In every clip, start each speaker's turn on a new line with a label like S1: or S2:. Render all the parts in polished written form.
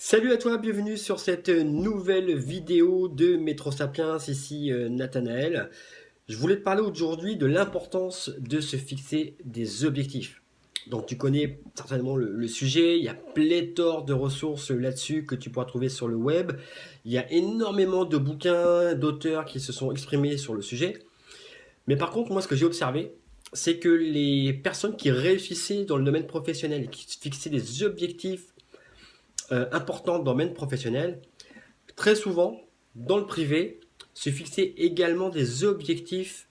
S1: Salut à toi, bienvenue sur cette nouvelle vidéo de Métro Sapiens, ici Nathanaël. Je voulais te parler aujourd'hui de l'importance de se fixer des objectifs. Donc tu connais certainement le sujet, il y a pléthore de ressources là-dessus que tu pourras trouver sur le web. Il y a énormément de bouquins, d'auteurs qui se sont exprimés sur le sujet. Mais par contre, moi ce que j'ai observé, c'est que les personnes qui réussissaient dans le domaine professionnel et qui se fixaient des objectifs importants dans le domaine professionnel, très souvent, dans le privé, se fixer également des objectifs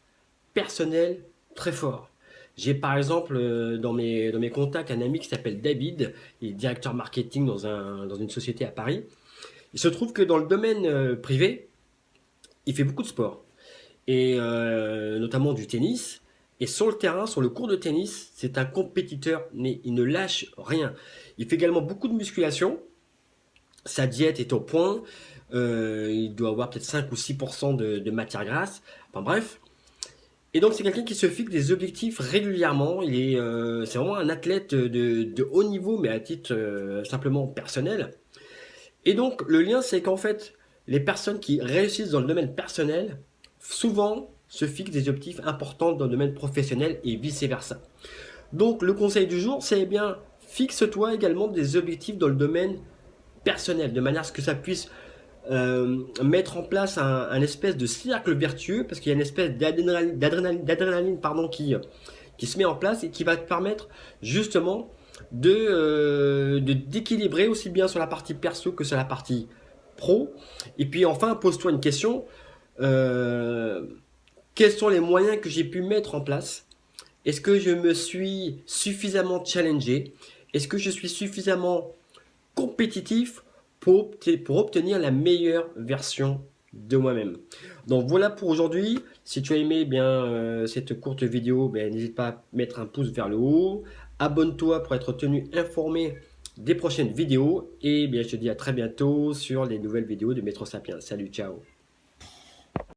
S1: personnels très forts. J'ai par exemple dans mes contacts un ami qui s'appelle David, il est directeur marketing dans une société à Paris. Il se trouve que dans le domaine privé, il fait beaucoup de sport, et notamment du tennis. Et sur le terrain, sur le court de tennis, c'est un compétiteur, mais il ne lâche rien. Il fait également beaucoup de musculation, sa diète est au point, il doit avoir peut-être 5 ou 6% de matière grasse, enfin bref. Et donc c'est quelqu'un qui se fixe des objectifs régulièrement, c'est vraiment un athlète de haut niveau, mais à titre simplement personnel. Et donc le lien c'est qu'en fait, les personnes qui réussissent dans le domaine personnel, souvent se fixent des objectifs importants dans le domaine professionnel et vice-versa. Donc le conseil du jour, c'est bien, fixe-toi également des objectifs dans le domaine personnel, de manière à ce que ça puisse mettre en place un espèce de cercle vertueux, parce qu'il y a une espèce d'adrénaline pardon, qui se met en place et qui va te permettre justement d'équilibrer aussi bien sur la partie perso que sur la partie pro. Et puis enfin, pose-toi une question, euh, quels sont les moyens que j'ai pu mettre en place? Est-ce que je me suis suffisamment challengé? Est-ce que je suis suffisamment compétitif pour obtenir la meilleure version de moi-même? Donc voilà pour aujourd'hui. Si tu as aimé cette courte vidéo, n'hésite pas à mettre un pouce vers le haut. Abonne-toi pour être tenu informé des prochaines vidéos. Et je te dis à très bientôt sur les nouvelles vidéos de Métro Sapiens. Salut, ciao.